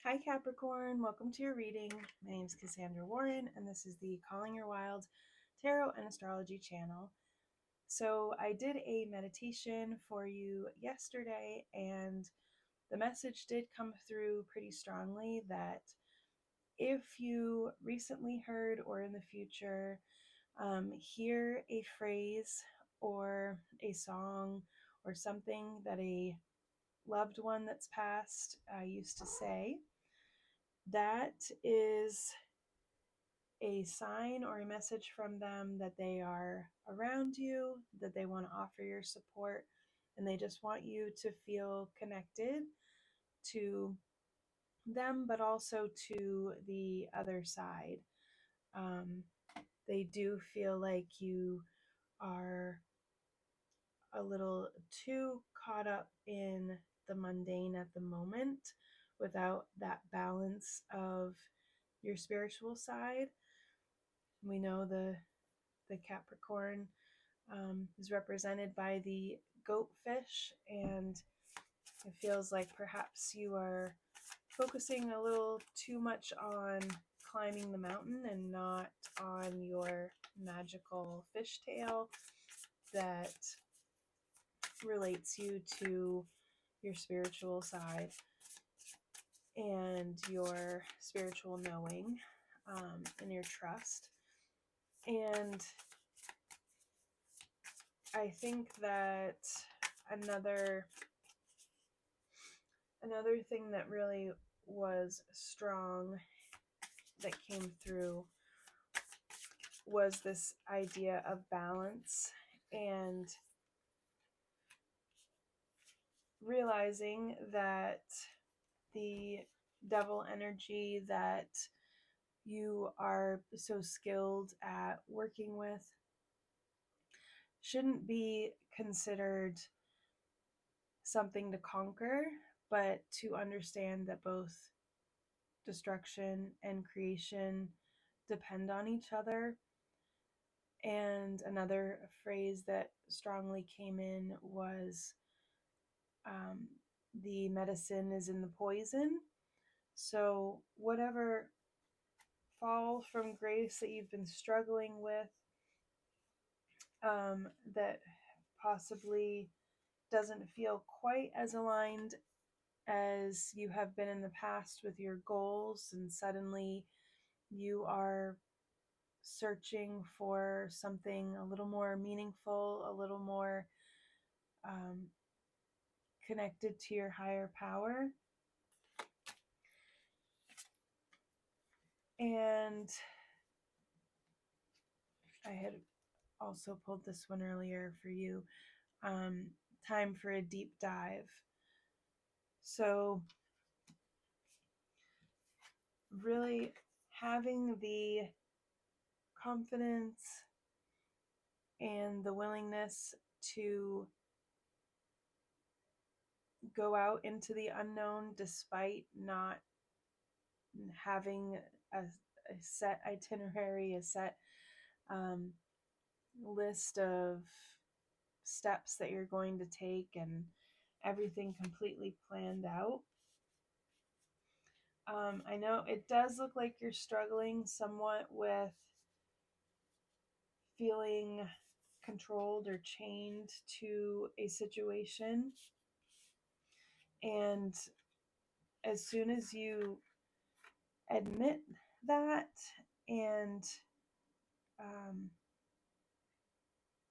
Hi Capricorn, welcome to your reading. My name is Cassandra Warren and this is the Calling Your Wild Tarot and Astrology channel. So I did a meditation for you yesterday and the message did come through pretty strongly that if you recently heard or in the future hear a phrase or a song or something that a loved one that's passed used to say, that is a sign or a message from them that they are around you, that they want to offer your support, and they just want you to feel connected to them, but also to the other side. They do feel like you are a little too caught up in the mundane at the moment without that balance of your spiritual side. We know the Capricorn is represented by the goatfish, and it feels like perhaps you are focusing a little too much on climbing the mountain and not on your magical fishtail that relates you to your spiritual side and your spiritual knowing and your trust. And I think that another thing that really was strong that came through was this idea of balance and realizing that the devil energy that you are so skilled at working with shouldn't be considered something to conquer, but to understand that both destruction and creation depend on each other. And another phrase that strongly came in was the medicine is in the poison. So whatever fall from grace that you've been struggling with, that possibly doesn't feel quite as aligned as you have been in the past with your goals, and suddenly you are searching for something a little more meaningful, a little more connected to your higher power. And I had also pulled this one earlier for you. Time for a deep dive. So really having the confidence and the willingness to go out into the unknown despite not having a set itinerary, a set list of steps that you're going to take and everything completely planned out. I know it does look like you're struggling somewhat with feeling controlled or chained to a situation. And as soon as you admit that and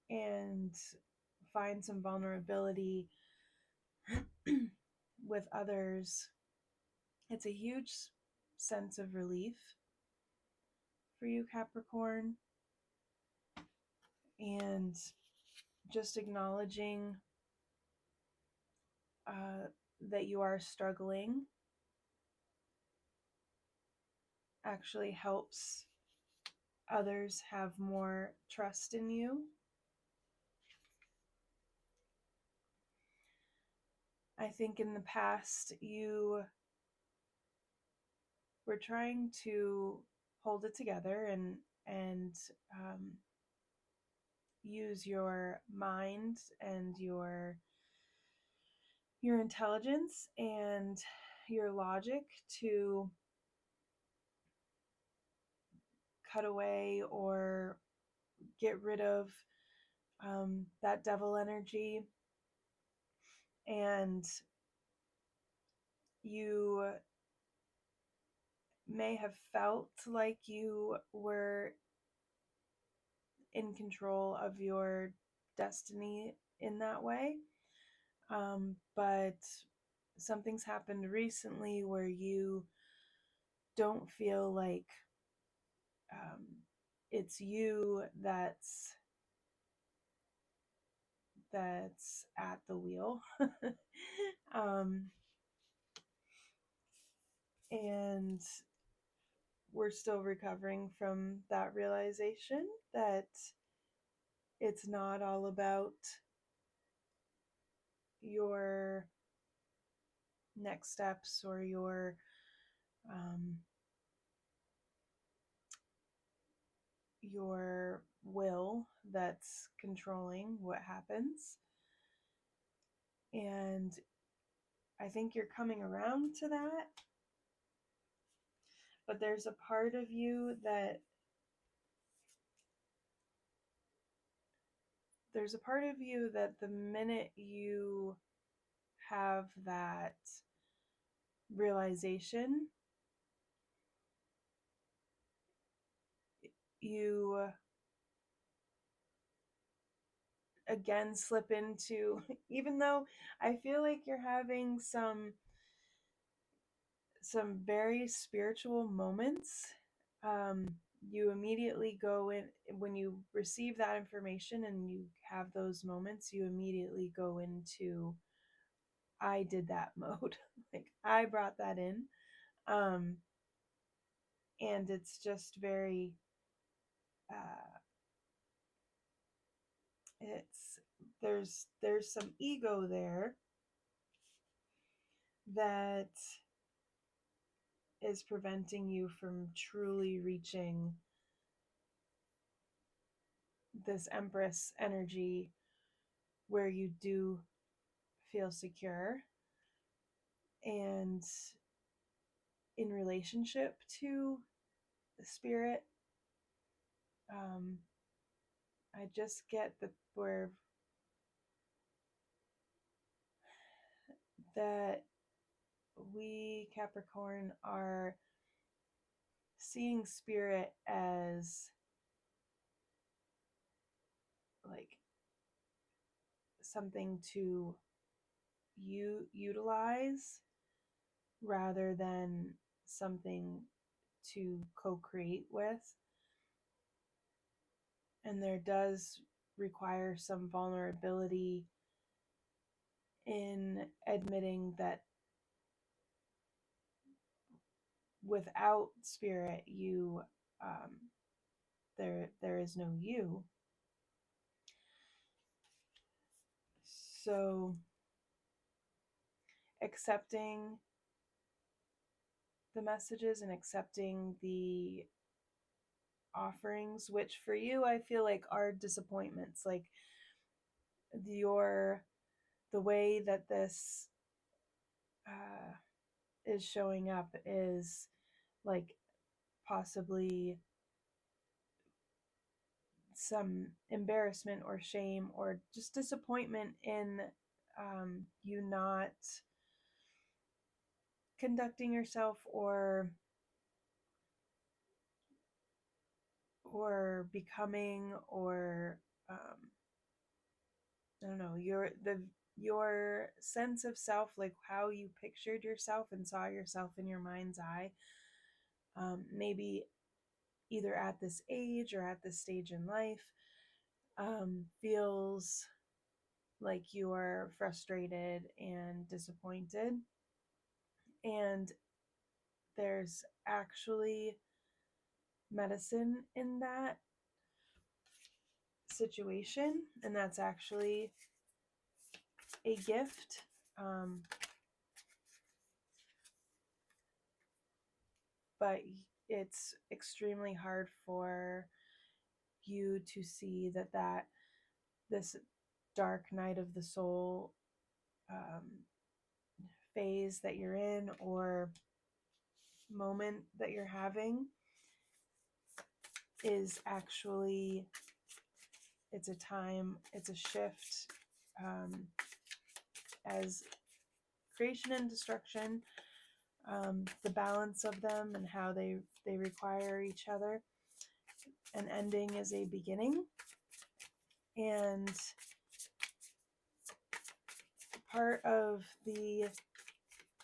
and find some vulnerability with others, it's a huge sense of relief for you, Capricorn. And just acknowledging that you are struggling actually helps others have more trust in you. I think in the past you were trying to hold it together and use your mind and your intelligence, and your logic to cut away or get rid of that devil energy, and you may have felt like you were in control of your destiny in that way, but something's happened recently where you don't feel like it's you that's at the wheel. um, and we're still recovering from that realization that it's not all about your next steps or your will that's controlling what happens. And I think you're coming around to that, but there's a part of you that the minute you have that realization, you again slip into, even though I feel like you're having some very spiritual moments, you immediately go in when you receive that information and you have those moments, you immediately go into I did that mode. Like I brought that in. And it's just very it's there's some ego there that is preventing you from truly reaching this Empress energy where you do feel secure and in relationship to the spirit. I just get where that we Capricorn are seeing spirit as like something to utilize rather than something to co-create with. And there does require some vulnerability in admitting that without spirit, you there is no you. So accepting the messages and accepting the offerings, which for you I feel like are disappointments, like the way that this is showing up is like possibly some embarrassment or shame or just disappointment in you not conducting yourself or becoming or I don't know, your sense of self, like how you pictured yourself and saw yourself in your mind's eye, maybe either at this age or at this stage in life, feels like you are frustrated and disappointed. And there's actually medicine in that situation, and that's actually a gift. But it's extremely hard for you to see that this dark night of the soul phase that you're in or moment that you're having is actually, it's a time, it's a shift, as creation and destruction, the balance of them and how they require each other. An ending is a beginning, and part of the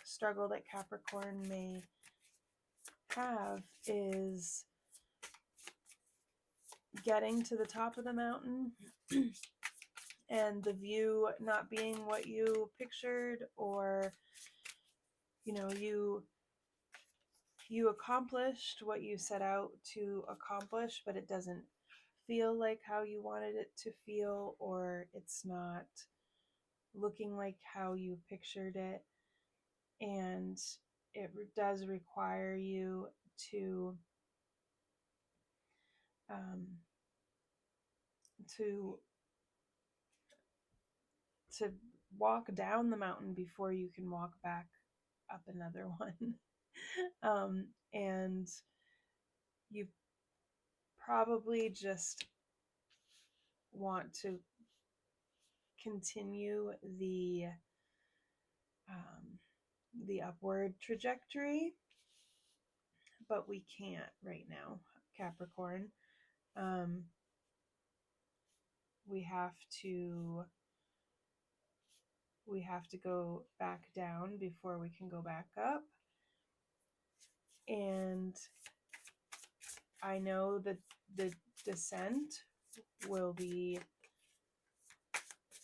struggle that Capricorn may have is getting to the top of the mountain and the view not being what you pictured, or you accomplished what you set out to accomplish, but it doesn't feel like how you wanted it to feel, or it's not looking like how you pictured it. And it does require you to to to walk down the mountain before you can walk back up another one. And you probably just want to continue the upward trajectory, but we can't right now, Capricorn. We have to go back down before we can go back up. And I know that the descent will be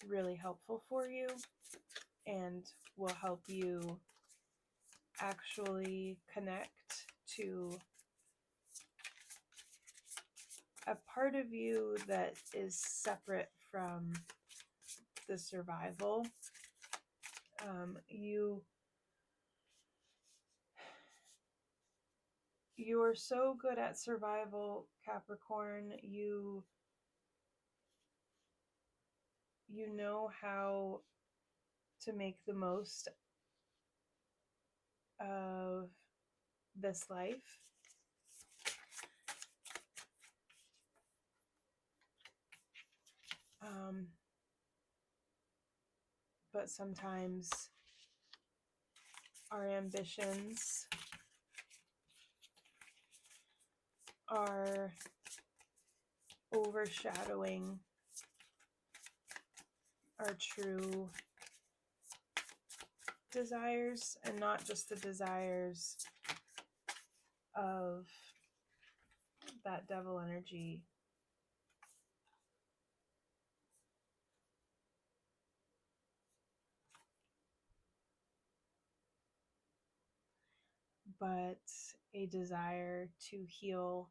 really helpful for you and will help you actually connect to a part of you that is separate from the survival. You are so good at survival, Capricorn. You know how to make the most of this life. But sometimes our ambitions are overshadowing our true desires, and not just the desires of that devil energy. But a desire to heal,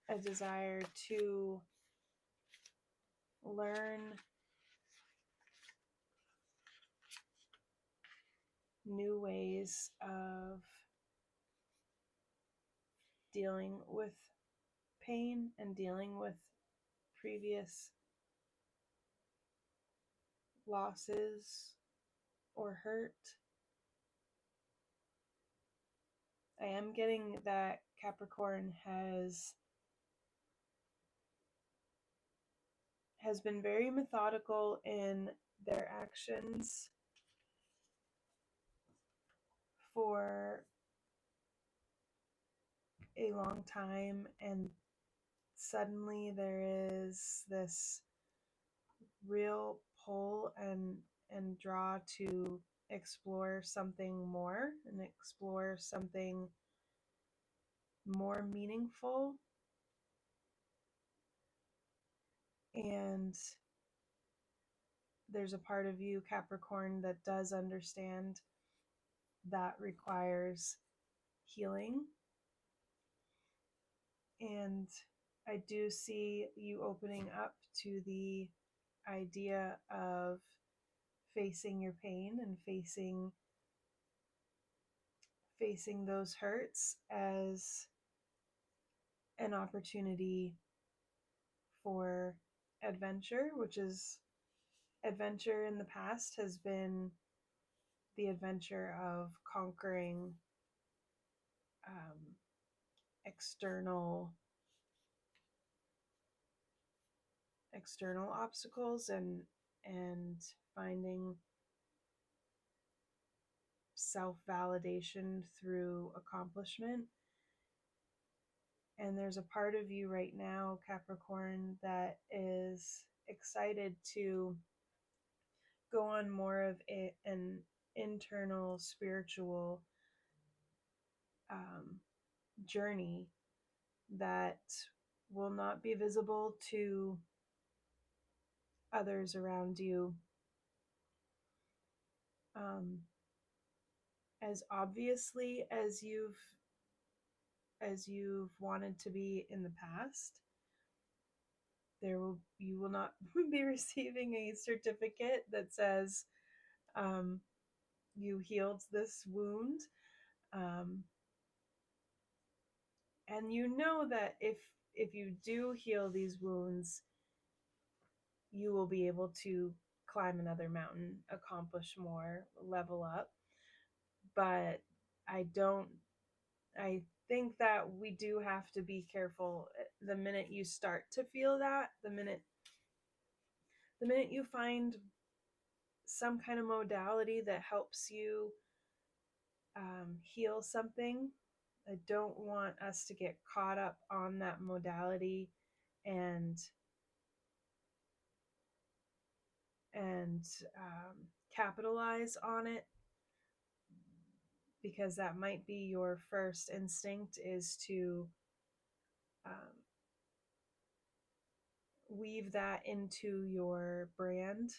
a desire to learn new ways of dealing with pain and dealing with previous losses or hurt. I am getting that Capricorn has been very methodical in their actions for a long time, and suddenly there is this real pull and draw to explore something more and explore something more meaningful. And there's a part of you, Capricorn, that does understand that requires healing. And I do see you opening up to the idea of facing your pain and facing those hurts as an opportunity for adventure, which is adventure in the past has been the adventure of conquering external obstacles and finding self-validation through accomplishment. And there's a part of you right now, Capricorn, that is excited to go on more of an internal spiritual journey that will not be visible to others around you as obviously as you've wanted to be in the past. You will not be receiving a certificate that says you healed this wound, and you know that if you do heal these wounds, you will be able to climb another mountain, accomplish more, level up. But I think that we do have to be careful the minute you start to feel that, the minute you find some kind of modality that helps you heal something. I don't want us to get caught up on that modality and capitalize on it, because that might be your first instinct, is to weave that into your brand.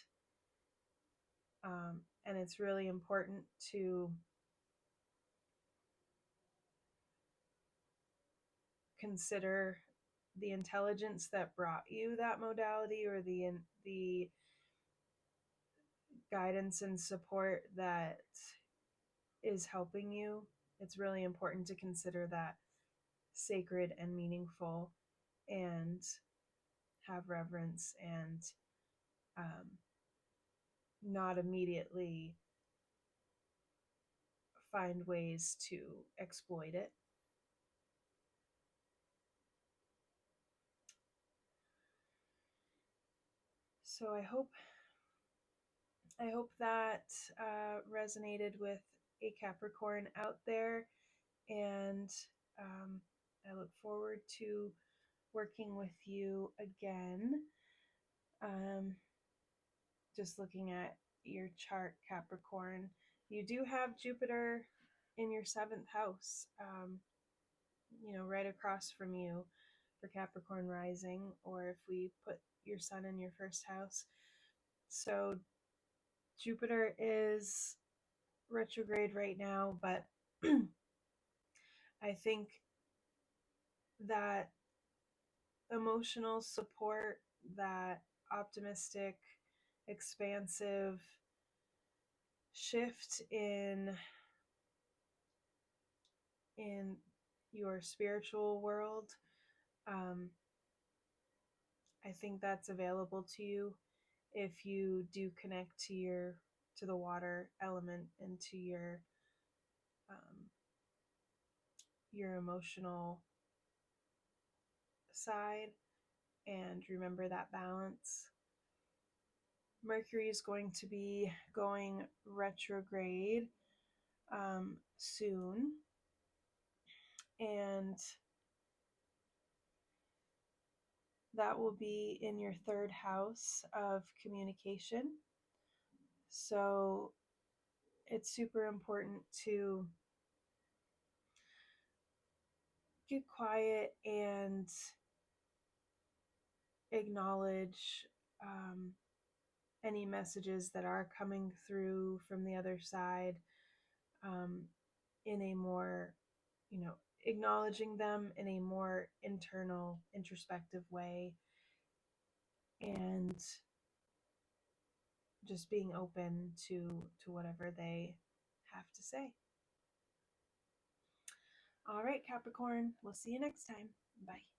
And it's really important to consider the intelligence that brought you that modality, or the guidance and support that is helping you. It's really important to consider that sacred and meaningful, and have reverence, and not immediately find ways to exploit it. So I hope that resonated with a Capricorn out there, and I look forward to working with you again. Just looking at your chart, Capricorn, you do have Jupiter in your 7th house, right across from you for Capricorn rising, or if we put your sun in your 1st house. So Jupiter is retrograde right now, but I think that emotional support, that optimistic, expansive shift in your spiritual world, I think that's available to you if you do connect to the water element, and to your emotional side, and remember that balance. Mercury is going to be going retrograde soon, and that will be in your 3rd house of communication. So it's super important to get quiet and acknowledge any messages that are coming through from the other side, in a more, acknowledging them in a more internal, introspective way, and just being open to whatever they have to say. All right, Capricorn, we'll see you next time. Bye.